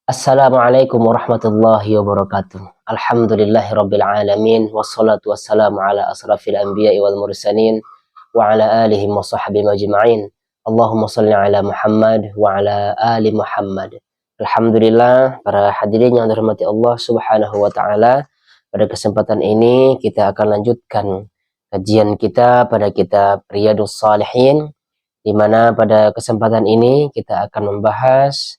Assalamualaikum warahmatullahi wabarakatuh. Alhamdulillahirabbil alamin wassalatu wassalamu ala asrafil anbiya'i wal mursalin wa ala alihi wa sahbihi majma'in. Allahumma shalli ala Muhammad wa ala ali Muhammad. Alhamdulillah, para hadirin yang dirahmati Allah Subhanahu wa taala, pada kesempatan ini kita akan lanjutkan kajian kita pada kitab Riyadhus Shalihin, di mana pada kesempatan ini kita akan membahas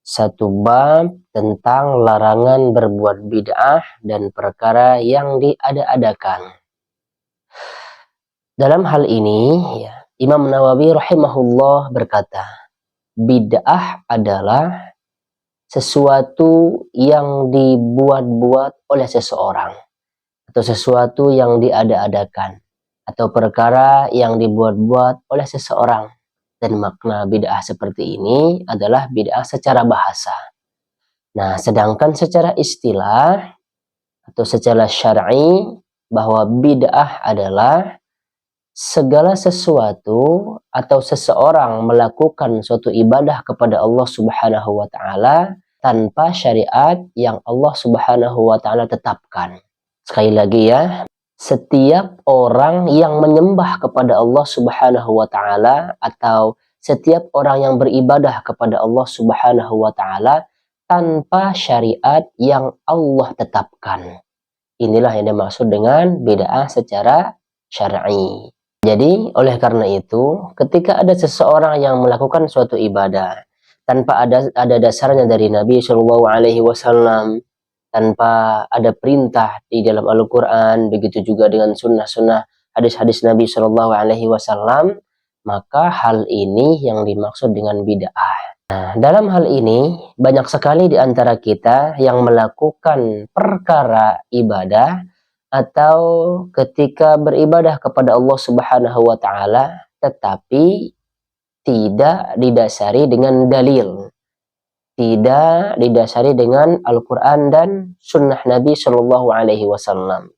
satu bab tentang larangan berbuat bid'ah dan perkara yang diada-adakan. Dalam hal ini, Imam Nawawi rahimahullah berkata, bid'ah adalah sesuatu yang dibuat-buat oleh seseorang, atau sesuatu yang diada-adakan, atau perkara yang dibuat-buat oleh seseorang. Dan makna bid'ah seperti ini adalah bid'ah secara bahasa. Nah, sedangkan secara istilah atau secara syar'i, bahwa bid'ah adalah segala sesuatu atau seseorang melakukan suatu ibadah kepada Allah Subhanahu wa taala tanpa syariat yang Allah Subhanahu wa taala tetapkan. Sekali lagi ya, setiap orang yang menyembah kepada Allah Subhanahu wa taala atau setiap orang yang beribadah kepada Allah Subhanahu wa taala tanpa syariat yang Allah tetapkan. Inilah yang dimaksud dengan bid'ah secara syar'i. Jadi, oleh karena itu, ketika ada seseorang yang melakukan suatu ibadah tanpa ada dasarnya dari Nabi Shallallahu alaihi wasallam, tanpa ada perintah di dalam Al-Quran, begitu juga dengan sunnah-sunnah hadis-hadis Nabi Shallallahu alaihi wasallam, maka hal ini yang dimaksud dengan bid'ah. Nah, dalam hal ini banyak sekali di antara kita yang melakukan perkara ibadah atau ketika beribadah kepada Allah Subhanahu wa taala tetapi tidak didasari dengan dalil, tidak didasari dengan Al-Quran dan sunnah Nabi Shallallahu alaihi wasallam.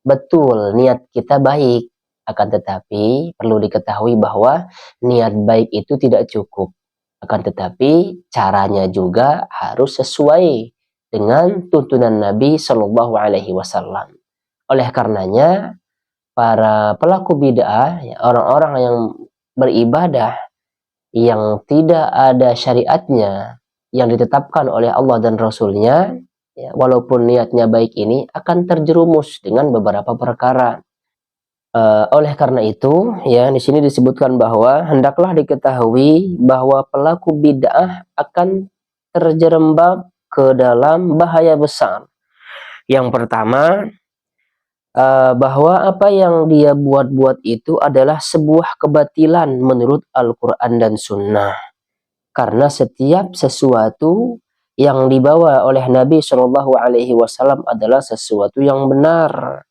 Betul, niat kita baik, akan tetapi perlu diketahui bahwa niat baik itu tidak cukup. Akan tetapi caranya juga harus sesuai dengan tuntunan Nabi Shallallahu alaihi wasallam. Oleh karenanya, para pelaku bid'ah, orang-orang yang beribadah yang tidak ada syariatnya yang ditetapkan oleh Allah dan Rasulnya, walaupun niatnya baik ini akan terjerumus dengan beberapa perkara. Oleh karena itu, di sini disebutkan bahwa hendaklah diketahui bahwa pelaku bid'ah akan terjerembab ke dalam bahaya besar. Yang pertama, bahwa apa yang dia buat-buat itu adalah sebuah kebatilan menurut Al-Quran dan Sunnah. Karena setiap sesuatu yang dibawa oleh Nabi Shallallahu alaihi wasallam adalah sesuatu yang benar.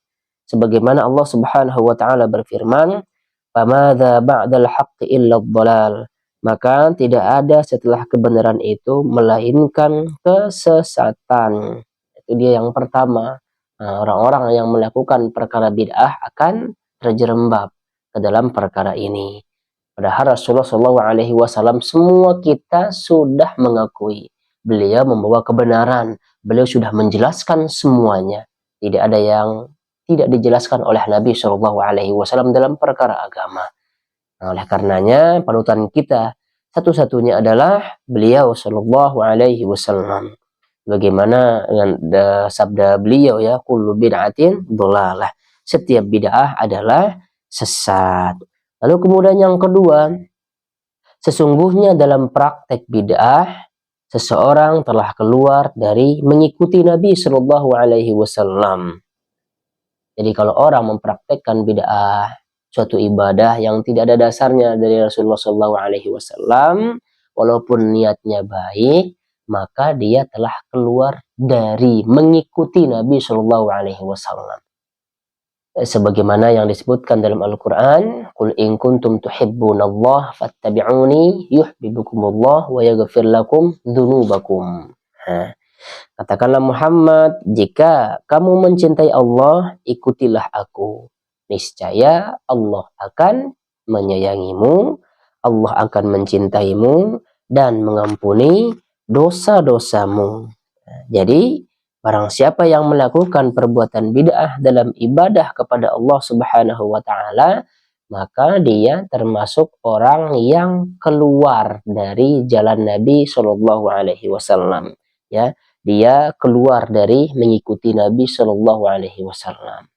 Sebagaimana Allah Subhanahu wa taala berfirman, "Famadza ba'dal haqqi illa dhalal." Maka tidak ada setelah kebenaran itu melainkan kesesatan. Itu dia yang pertama. Nah, orang-orang yang melakukan perkara bid'ah akan terjerembab ke dalam perkara ini. Padahal Rasulullah Shallallahu alaihi wasallam semua kita sudah mengakui beliau membawa kebenaran, beliau sudah menjelaskan semuanya. Tidak ada yang tidak dijelaskan oleh Nabi Shallallahu alaihi wasallam dalam perkara agama. Nah, oleh karenanya panutan kita satu-satunya adalah beliau Shallallahu alaihi wasallam. Bagaimana dengan sabda beliau kullu bid'atin dhalalah. Setiap bid'ah adalah sesat. Lalu kemudian yang kedua, sesungguhnya dalam praktek bid'ah seseorang telah keluar dari mengikuti Nabi Shallallahu alaihi wasallam. Jadi kalau orang mempraktekkan bid'ah, suatu ibadah yang tidak ada dasarnya dari Rasulullah Shallallahu alaihi wasallam, walaupun niatnya baik, maka dia telah keluar dari mengikuti Nabi Shallallahu alaihi wasallam. Sebagaimana yang disebutkan dalam Al-Quran, "Qul in kuntum tuhibbunallah fattabi'uni yuhibbukumullah wa yaghfir lakum dzunubakum." Katakanlah Muhammad, jika kamu mencintai Allah, ikutilah aku. Niscaya Allah akan menyayangimu, Allah akan mencintaimu dan mengampuni dosa-dosamu. Jadi barang siapa yang melakukan perbuatan bid'ah dalam ibadah kepada Allah Subhanahu wa taala, maka dia termasuk orang yang keluar dari jalan Nabi Shallallahu alaihi wasallam, ya. Dia keluar dari mengikuti Nabi Shallallahu alaihi wasallam.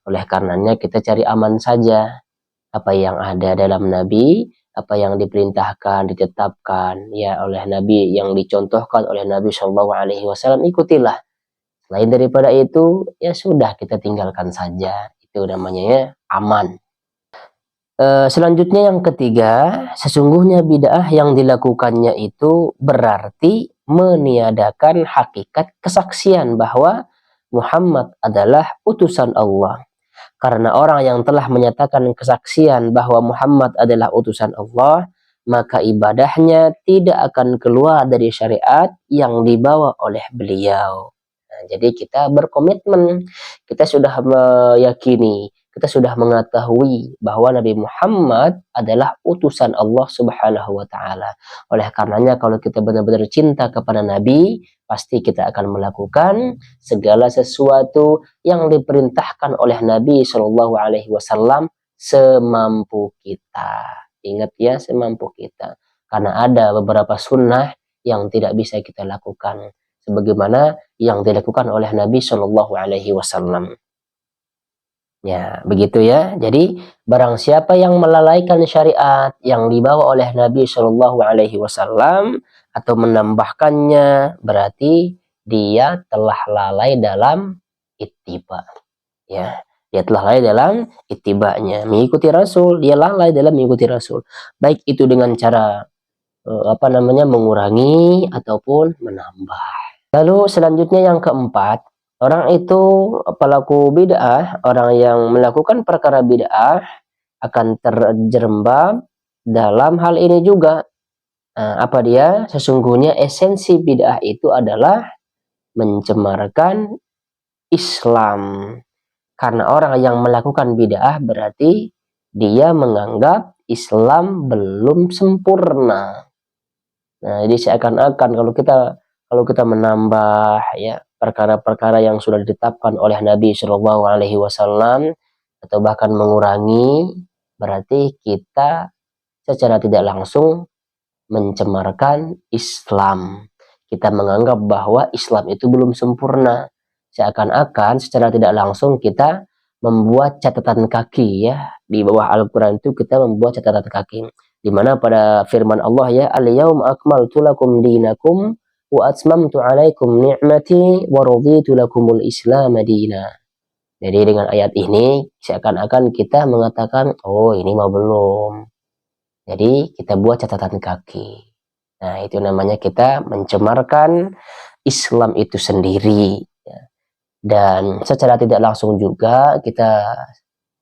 Oleh karenanya kita cari aman saja. Apa yang ada dalam Nabi, apa yang diperintahkan, ditetapkan ya oleh Nabi, yang dicontohkan oleh Nabi Shallallahu alaihi wasallam, ikutilah. Selain daripada itu, ya sudah, kita tinggalkan saja. Itu namanya ya aman. Selanjutnya yang ketiga, sesungguhnya bid'ah yang dilakukannya itu berarti meniadakan hakikat kesaksian bahwa Muhammad adalah utusan Allah. Karena orang yang telah menyatakan kesaksian bahwa Muhammad adalah utusan Allah, maka ibadahnya tidak akan keluar dari syariat yang dibawa oleh beliau. Nah, jadi kita berkomitmen, kita sudah meyakini, kita sudah mengetahui bahwa Nabi Muhammad adalah utusan Allah Subhanahu wa taala. Oleh karenanya kalau kita benar-benar cinta kepada Nabi, pasti kita akan melakukan segala sesuatu yang diperintahkan oleh Nabi Shallallahu alaihi wasallam semampu kita. Ingat ya, semampu kita. Karena ada beberapa sunnah yang tidak bisa kita lakukan sebagaimana yang dilakukan oleh Nabi Shallallahu alaihi wasallam. Ya, begitu ya. Jadi barang siapa yang melalaikan syariat yang dibawa oleh Nabi Shallallahu alaihi wasallam atau menambahkannya, berarti dia telah lalai dalam ittiba. Ya, dia telah lalai dalam ittibanya, mengikuti Rasul, dia lalai dalam mengikuti Rasul. Baik itu dengan cara mengurangi ataupun menambah. Lalu selanjutnya yang keempat, orang itu pelaku bid'ah, orang yang melakukan perkara bid'ah akan terjerembab dalam hal ini juga. Apa dia? Sesungguhnya esensi bid'ah itu adalah mencemarkan Islam. Karena orang yang melakukan bid'ah berarti dia menganggap Islam belum sempurna. Nah, jadi seakan-akan kalau kita menambah ya perkara-perkara yang sudah ditetapkan oleh Nabi Shallallahu alaihi wasallam atau bahkan mengurangi, berarti kita secara tidak langsung mencemarkan Islam. Kita menganggap bahwa Islam itu belum sempurna. Seakan-akan secara tidak langsung kita membuat catatan kaki ya. Di bawah Al-Quran itu kita membuat catatan kaki. Di mana pada firman Allah ya, al-yauma akmaltu lakum dinakum wa atmamtu alaikum ni'mati wa raditu lakumul Islam madina. Jadi dengan ayat ini seakan-akan kita mengatakan, oh ini mah belum. Jadi kita buat catatan kaki. Nah, itu namanya kita mencemarkan Islam itu sendiri. Dan secara tidak langsung juga kita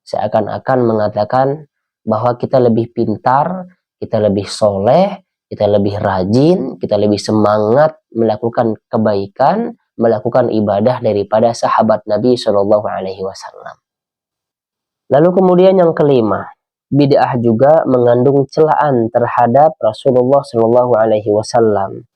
seakan-akan mengatakan bahwa kita lebih pintar, kita lebih soleh, kita lebih rajin, kita lebih semangat melakukan kebaikan, melakukan ibadah daripada sahabat Nabi Shallallahu alaihi wasallam. Lalu kemudian yang kelima, bid'ah juga mengandung celaan terhadap Rasulullah Shallallahu alaihi wasallam.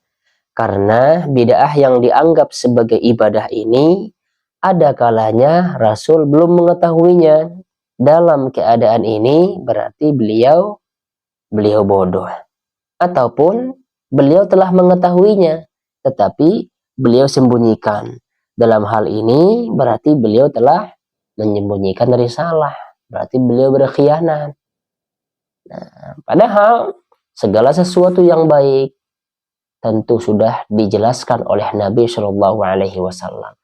Karena bid'ah yang dianggap sebagai ibadah ini ada kalanya Rasul belum mengetahuinya. Dalam keadaan ini berarti beliau bodoh. Ataupun beliau telah mengetahuinya, tetapi beliau sembunyikan. Dalam hal ini berarti beliau telah menyembunyikan risalah. Berarti beliau berkhianat. Nah, padahal segala sesuatu yang baik tentu sudah dijelaskan oleh Nabi Shallallahu alaihi wasallam.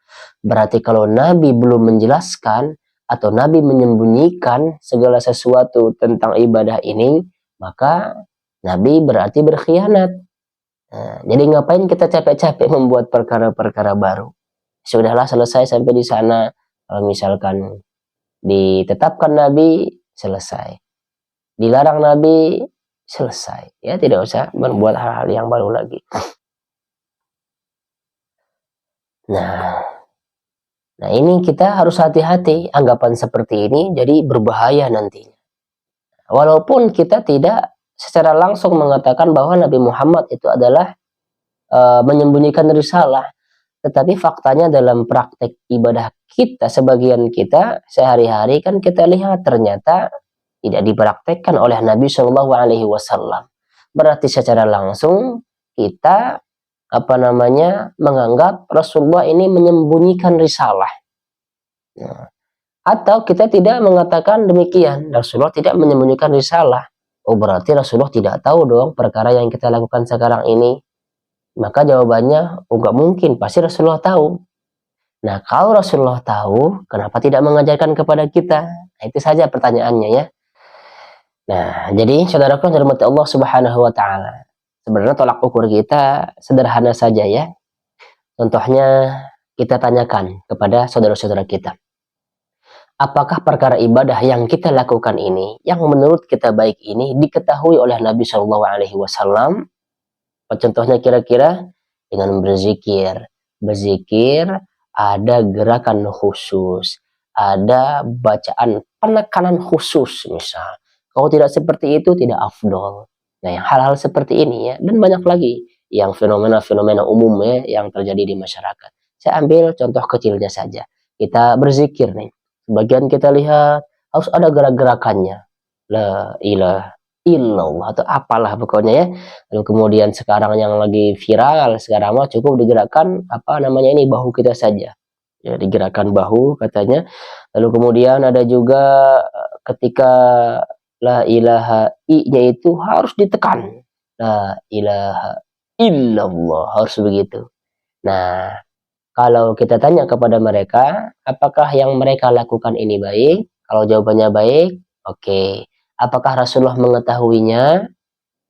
Berarti kalau Nabi belum menjelaskan atau Nabi menyembunyikan segala sesuatu tentang ibadah ini, maka Nabi berarti berkhianat. Nah, jadi ngapain kita capek-capek membuat perkara-perkara baru? Sudahlah, selesai sampai di sana. Kalau misalkan ditetapkan Nabi, selesai. Dilarang Nabi, selesai. Ya, tidak usah membuat hal-hal yang baru lagi. Nah ini kita harus hati-hati. Anggapan seperti ini jadi berbahaya nantinya. Walaupun kita tidak secara langsung mengatakan bahwa Nabi Muhammad itu adalah menyembunyikan risalah. Tetapi faktanya dalam praktek ibadah kita, sebagian kita sehari-hari kan kita lihat ternyata tidak dipraktekkan oleh Nabi Shallallahu Alaihi Wasallam. Berarti secara langsung kita menganggap Rasulullah ini menyembunyikan risalah. Nah, atau kita tidak mengatakan demikian, Rasulullah tidak menyembunyikan risalah. Oh, berarti Rasulullah tidak tahu dong perkara yang kita lakukan sekarang ini. Maka jawabannya, oh nggak mungkin, pasti Rasulullah tahu. Nah, kalau Rasulullah tahu, kenapa tidak mengajarkan kepada kita? Nah, itu saja pertanyaannya ya. Nah, jadi saudaraku yang dirahmati Allah Subhanahu wa taala. Sebenarnya tolak ukur kita sederhana saja ya. Contohnya kita tanyakan kepada saudara-saudara kita. Apakah perkara ibadah yang kita lakukan ini, yang menurut kita baik ini, diketahui oleh Nabi Shallallahu Alaihi Wasallam? Contohnya kira-kira dengan berzikir. Berzikir ada gerakan khusus, ada bacaan penekanan khusus misal. Kalau tidak seperti itu tidak afdol. Nah, yang hal-hal seperti ini ya, dan banyak lagi yang fenomena-fenomena umum ya yang terjadi di masyarakat. Saya ambil contoh kecilnya saja. Kita berzikir nih. Sebagian kita lihat harus ada gerak-gerakannya. La ilaha illallah atau apalah pokoknya ya. Lalu kemudian sekarang yang lagi viral sekarang mah cukup digerakkan ini bahu kita saja ya, digerakkan bahu katanya. Lalu kemudian ada juga ketika la ilaha i-nya itu harus ditekan, la ilaha illallah, harus begitu. Nah, kalau kita tanya kepada mereka apakah yang mereka lakukan ini baik, kalau jawabannya baik, oke. Apakah Rasulullah mengetahuinya?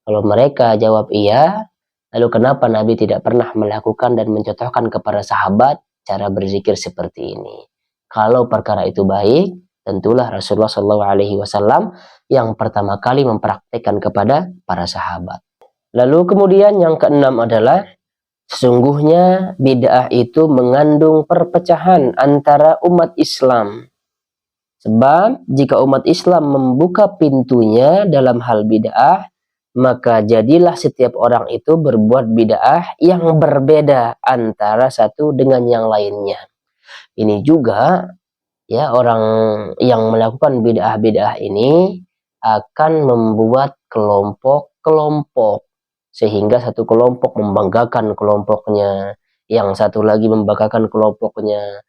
Kalau mereka jawab iya, lalu kenapa Nabi tidak pernah melakukan dan mencontohkan kepada sahabat cara berzikir seperti ini? Kalau perkara itu baik, tentulah Rasulullah SAW yang pertama kali mempraktekkan kepada para sahabat. Lalu kemudian yang keenam adalah sesungguhnya bid'ah itu mengandung perpecahan antara umat Islam. Sebab jika umat Islam membuka pintunya dalam hal bid'ah, maka jadilah setiap orang itu berbuat bid'ah yang berbeda antara satu dengan yang lainnya. Ini juga ya, orang yang melakukan bid'ah-bid'ah ini akan membuat kelompok-kelompok, sehingga satu kelompok membanggakan kelompoknya, yang satu lagi membanggakan kelompoknya.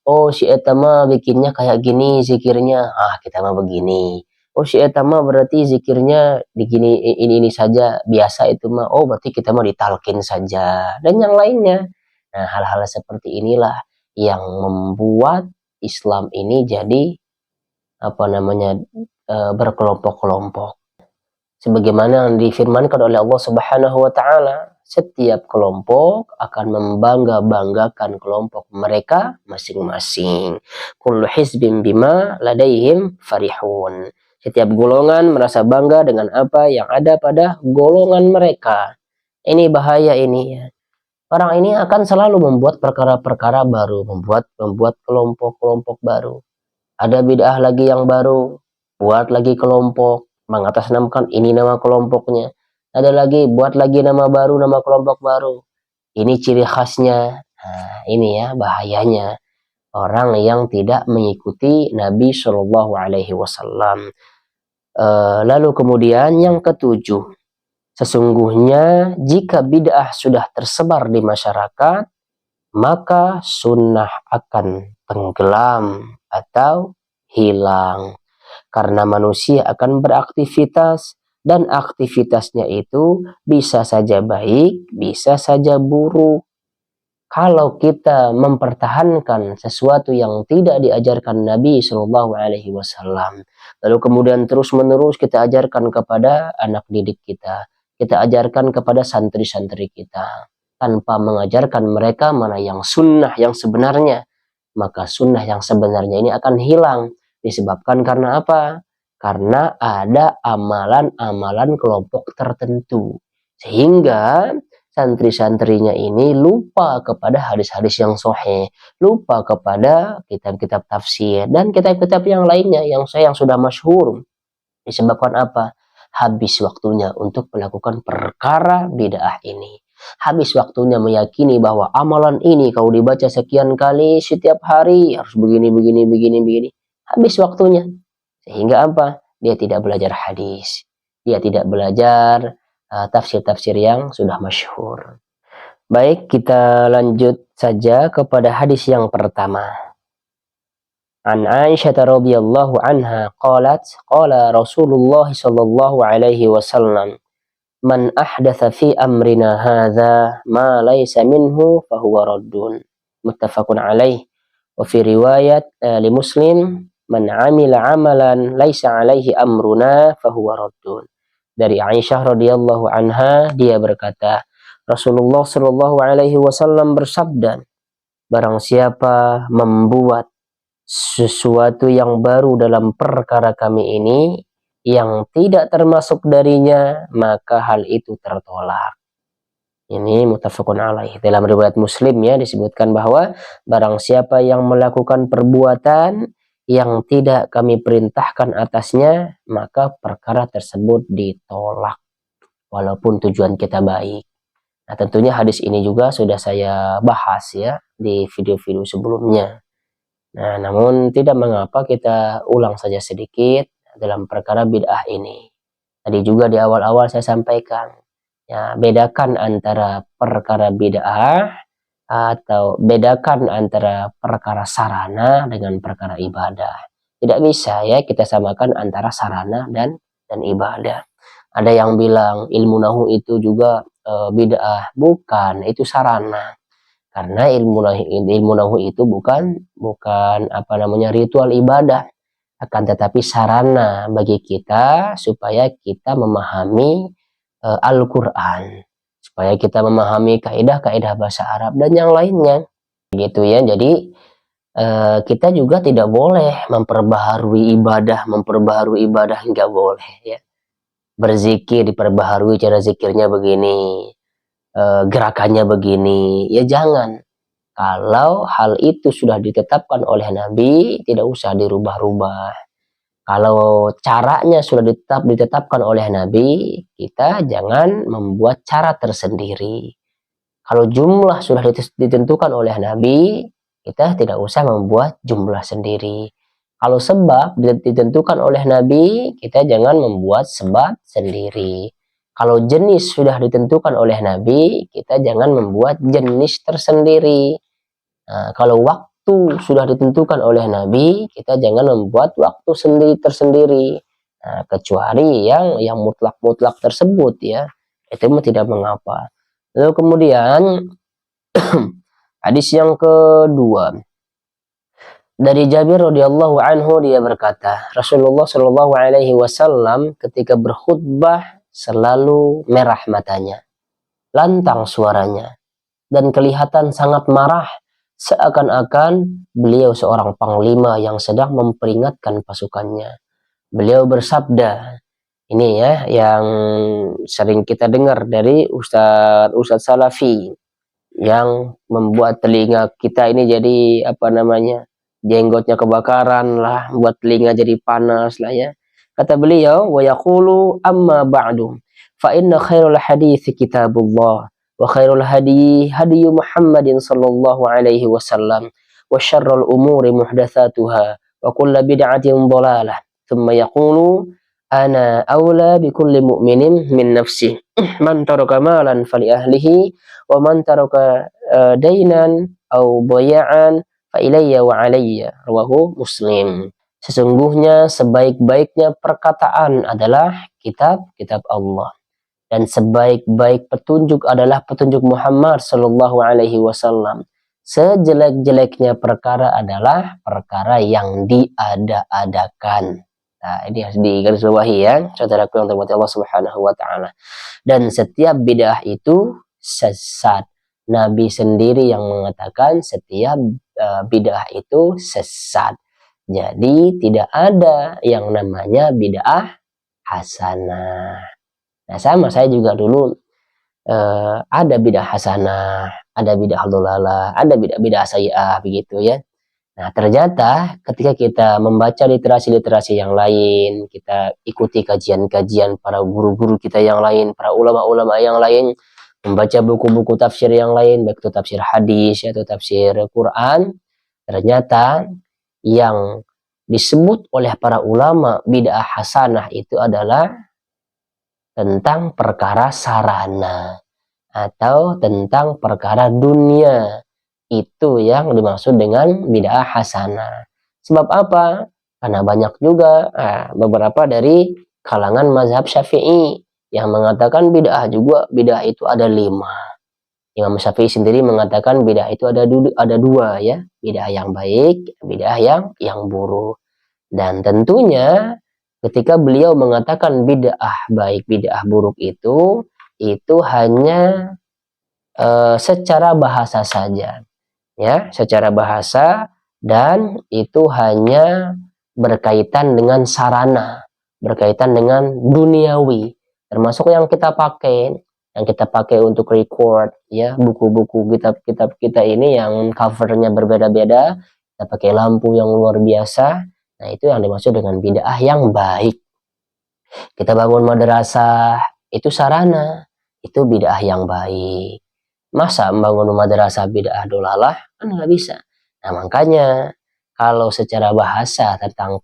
Oh, si etama bikinnya kayak gini zikirnya, kita mah begini. Oh, si etama berarti zikirnya begini, ini saja, biasa itu mah. Oh, berarti kita mah ditalkin saja, dan yang lainnya. Nah, hal-hal seperti inilah yang membuat Islam ini jadi berkelompok-kelompok. Sebagaimana yang difirmankan oleh Allah Subhanahu wa taala, setiap kelompok akan membangga-banggakan kelompok mereka masing-masing. Kullu hizbin bima ladaihim farihun. Setiap golongan merasa bangga dengan apa yang ada pada golongan mereka. Ini bahaya ini ya. Orang ini akan selalu membuat perkara-perkara baru, membuat kelompok-kelompok baru. Ada bid'ah lagi yang baru, buat lagi kelompok, mengatasnamakan ini nama kelompoknya. Ada lagi, buat lagi nama baru, nama kelompok baru. Ini ciri khasnya. Nah, ini ya bahayanya orang yang tidak mengikuti Nabi Shallallahu Alaihi Wasallam. Lalu kemudian yang ketujuh, sesungguhnya jika bid'ah sudah tersebar di masyarakat, maka sunnah akan tenggelam atau hilang. Karena manusia akan beraktivitas, dan aktivitasnya itu bisa saja baik, bisa saja buruk. Kalau kita mempertahankan sesuatu yang tidak diajarkan Nabi Shallallahu Alaihi Wasallam, lalu kemudian terus-menerus kita ajarkan kepada anak didik kita ajarkan kepada santri-santri kita, tanpa mengajarkan mereka mana yang sunnah yang sebenarnya, maka sunnah yang sebenarnya ini akan hilang. Disebabkan karena apa? Karena ada amalan-amalan kelompok tertentu, sehingga santri-santrinya ini lupa kepada hadis-hadis yang sahih, lupa kepada kitab-kitab tafsir dan kitab-kitab yang lainnya yang sudah masyhur. Disebabkan apa? Habis waktunya untuk melakukan perkara bid'ah ini. Habis waktunya meyakini bahwa amalan ini kalau dibaca sekian kali setiap hari harus begini, begini, begini, begini. Habis waktunya. Sehingga apa? Dia tidak belajar hadis. Dia tidak belajar tafsir-tafsir yang sudah masyhur. Baik, kita lanjut saja kepada hadis yang pertama. An Aisyah radhiyallahu anha qalat qala Rasulullah sallallahu alaihi wasallam man ahdatha fi amrina hadza ma laysa minhu fahuwa raddun muttafaqun alaih wa fi riwayat li Muslim man amila amalan laysa alaihi amruna fahuwa raddun. Dari Aisyah radhiyallahu anha dia berkata Rasulullah sallallahu alaihi wasallam bersabda, barang siapa membuat sesuatu yang baru dalam perkara kami ini yang tidak termasuk darinya, maka hal itu tertolak. Ini muttafaqun alaih. Dalam riwayat Muslim ya disebutkan bahwa barang siapa yang melakukan perbuatan yang tidak kami perintahkan atasnya, maka perkara tersebut ditolak walaupun tujuan kita baik. Nah, tentunya hadis ini juga sudah saya bahas ya di video-video sebelumnya. Nah, namun tidak mengapa kita ulang saja sedikit dalam perkara bid'ah ini. Tadi juga di awal-awal saya sampaikan, ya, bedakan antara perkara bid'ah atau bedakan antara perkara sarana dengan perkara ibadah. Tidak bisa ya kita samakan antara sarana dan ibadah. Ada yang bilang ilmu nahu itu juga bid'ah, bukan, itu sarana. Karena ilmu nahu itu bukan ritual ibadah, akan tetapi sarana bagi kita supaya kita memahami Al-Quran, supaya kita memahami kaidah-kaidah bahasa Arab dan yang lainnya, gitu ya. Jadi kita juga tidak boleh memperbaharui ibadah nggak boleh ya. Berzikir diperbaharui cara zikirnya begini, gerakannya begini, ya jangan. Kalau hal itu sudah ditetapkan oleh Nabi, tidak usah dirubah-rubah. Kalau caranya sudah ditetapkan oleh Nabi, kita jangan membuat cara tersendiri. Kalau jumlah sudah ditentukan oleh Nabi, kita tidak usah membuat jumlah sendiri. Kalau sebab ditentukan oleh Nabi, kita jangan membuat sebab sendiri. Kalau jenis sudah ditentukan oleh Nabi, kita jangan membuat jenis tersendiri. Nah, kalau waktu sudah ditentukan oleh Nabi, kita jangan membuat waktu tersendiri. Nah, kecuali yang mutlak tersebut ya, itu tidak mengapa. Lalu kemudian hadis yang kedua. Dari Jabir radhiyallahu anhu dia berkata, Rasulullah shallallahu alaihi wasallam ketika berkhutbah selalu merah matanya, lantang suaranya, dan kelihatan sangat marah, seakan-akan beliau seorang panglima yang sedang memperingatkan pasukannya. Beliau bersabda, ini ya yang sering kita dengar dari Ustadz Salafi, yang membuat telinga kita ini jadi jenggotnya kebakaran lah, buat telinga jadi panas lah ya. Kata beliau, wa yaqulu amma ba'du fa inna khairul hadits kitabullah wa khairul hadi Muhammadin sallallahu alaihi wasallam wa syarrul umuri muhdatsatuha wa kullu bid'atin dhalalah. Thumma yaqulu ana aula bi kulli mu'minin min nafsi man taraka malan fali ahlihi wa man taraka dainan aw daya'an fa ilayya wa alayya, rawahu Muslim. Sesungguhnya sebaik-baiknya perkataan adalah kitab Allah, dan sebaik-baik petunjuk adalah petunjuk Muhammad sallallahu alaihi wasallam. Sejelek-jeleknya perkara adalah perkara yang diada-adakan. Nah, ini harus digarisbawahi ya, saudaraku yang terhormat Allah Subhanahu wa taala. Dan setiap bid'ah itu sesat. Nabi sendiri yang mengatakan setiap bid'ah itu sesat. Jadi tidak ada yang namanya bid'ah hasanah. Nah, sama saya juga dulu ada bid'ah hasanah, ada bid'ah dhalalah, ada bid'ah sayyi'ah begitu ya. Nah, ternyata ketika kita membaca literasi-literasi yang lain, kita ikuti kajian-kajian para guru-guru kita yang lain, para ulama-ulama yang lain, membaca buku-buku tafsir yang lain, baik itu tafsir hadis atau tafsir Quran, ternyata yang disebut oleh para ulama bid'ah hasanah itu adalah tentang perkara sarana atau tentang perkara dunia. Itu yang dimaksud dengan bid'ah hasanah. Sebab apa? Karena banyak juga beberapa dari kalangan mazhab Syafi'i yang mengatakan bid'ah itu ada 5. Imam Syafi'i sendiri mengatakan bid'ah itu ada 2 ya, bid'ah yang baik, bid'ah yang buruk. Dan tentunya ketika beliau mengatakan bid'ah baik, bid'ah buruk itu hanya secara bahasa saja, ya, secara bahasa, dan itu hanya berkaitan dengan sarana, berkaitan dengan duniawi, termasuk yang kita pakai untuk record, ya, buku-buku kitab-kitab kita ini yang covernya berbeda-beda, kita pakai lampu yang luar biasa. Nah, itu yang dimaksud dengan bid'ah yang baik. Kita bangun madrasah, itu sarana, itu bid'ah yang baik. Masa membangun madrasah bid'ah dolalah? Kan nggak bisa. Nah, makanya kalau secara bahasa tentang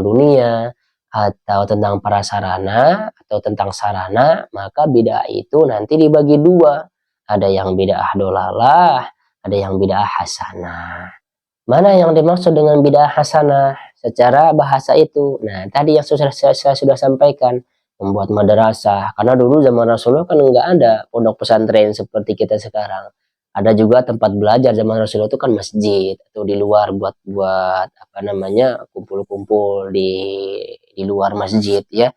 dunia atau tentang prasarana atau tentang sarana, maka bid'ah itu nanti dibagi 2. Ada yang bid'ah dolalah, ada yang bid'ah hasanah. Mana yang dimaksud dengan bid'ah hasanah secara bahasa itu? Nah, tadi yang saya sudah sampaikan, membuat madrasah. Karena dulu zaman Rasulullah kan nggak ada pondok pesantren seperti kita sekarang. Ada juga tempat belajar zaman Rasulullah itu kan masjid atau di luar buat apa namanya kumpul-kumpul di luar masjid ya.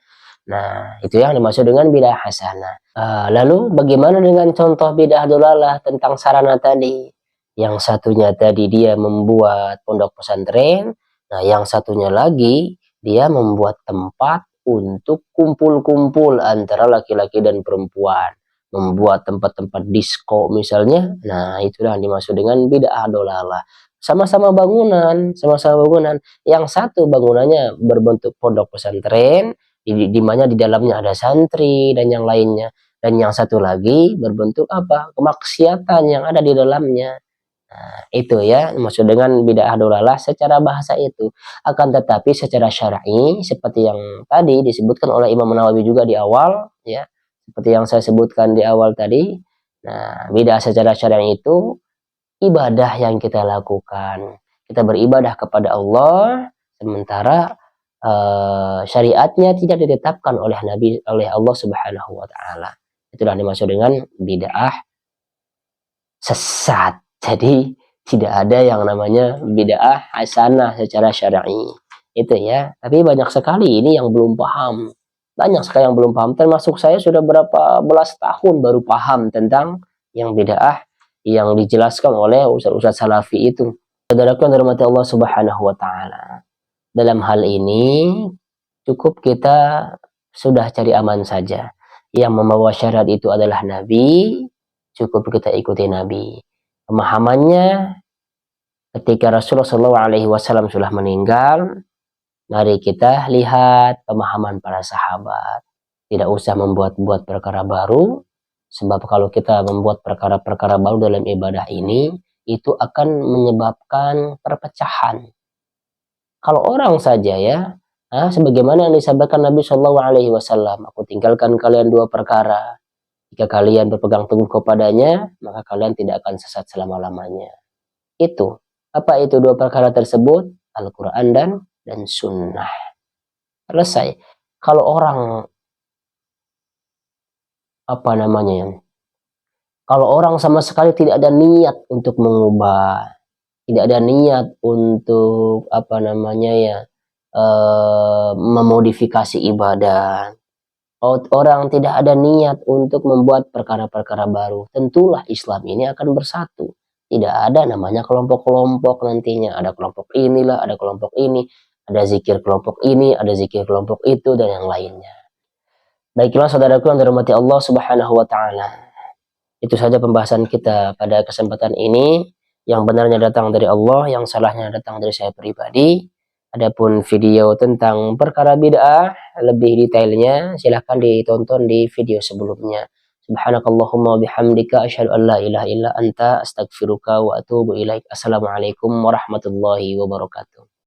Nah, itu yang dimaksud dengan bid'ah hasanah. Lalu bagaimana dengan contoh bid'ah dolalah tentang sarana tadi? Yang satunya tadi dia membuat pondok pesantren, nah yang satunya lagi dia membuat tempat untuk kumpul-kumpul antara laki-laki dan perempuan, membuat tempat-tempat disko misalnya. Nah, itulah yang dimaksud dengan bid'ah dolalah. Sama-sama bangunan, yang satu bangunannya berbentuk pondok pesantren, di mana di dalamnya ada santri dan yang lainnya, dan yang satu lagi berbentuk apa, kemaksiatan yang ada di dalamnya. Nah, itu ya maksud dengan bid'ah dolalah secara bahasa itu. Akan tetapi secara syar'i seperti yang tadi disebutkan oleh Imam Nawawi juga di awal ya, seperti yang saya sebutkan di awal tadi. Nah, bid'ah secara syar'i itu ibadah yang kita lakukan. Kita beribadah kepada Allah sementara syariatnya tidak ditetapkan oleh Allah Subhanahu wa taala. Itulah dimaksud dengan bid'ah sesat. Jadi tidak ada yang namanya bid'ah hasanah secara syar'i. Itu ya. Tapi banyak sekali ini yang belum paham. Banyak sekali yang belum paham. Termasuk saya sudah berapa belas tahun baru paham tentang yang bid'ah yang dijelaskan oleh ustaz-ustaz salafi itu. Saudaraku yang dirahmati Allah Subhanahu wa taala. Dalam hal ini cukup kita sudah cari aman saja. Yang membawa syariat itu adalah Nabi, cukup kita ikuti Nabi. Pemahamannya ketika Rasulullah SAW sudah meninggal, mari kita lihat pemahaman para sahabat. Tidak usah membuat-buat perkara baru, sebab kalau kita membuat perkara-perkara baru dalam ibadah ini, itu akan menyebabkan perpecahan. Kalau orang saja ya, sebagaimana yang disampaikan Nabi SAW, aku tinggalkan kalian 2 perkara. Jika kalian berpegang teguh kepadanya, maka kalian tidak akan sesat selama-lamanya. Itu. Apa itu 2 perkara tersebut? Al-Quran dan Sunnah. Selesai. Kalau orang, kalau orang sama sekali tidak ada niat untuk mengubah, tidak ada niat untuk memodifikasi ibadah, orang tidak ada niat untuk membuat perkara-perkara baru, tentulah Islam ini akan bersatu. Tidak ada namanya kelompok-kelompok nantinya. Ada kelompok inilah, ada kelompok ini, ada zikir kelompok ini, ada zikir kelompok itu, dan yang lainnya. Baiklah saudaraku yang dirahmati Allah Subhanahu wa taala. Itu saja pembahasan kita pada kesempatan ini. Yang benarnya datang dari Allah, yang salahnya datang dari saya pribadi. Adapun video tentang perkara bid'ah lebih detailnya silahkan ditonton di video sebelumnya. Subhanakallahumma bihamdika asyhadu an la ilaha illa anta astaghfiruka wa atubu ilaik. Assalamualaikum warahmatullahi wabarakatuh.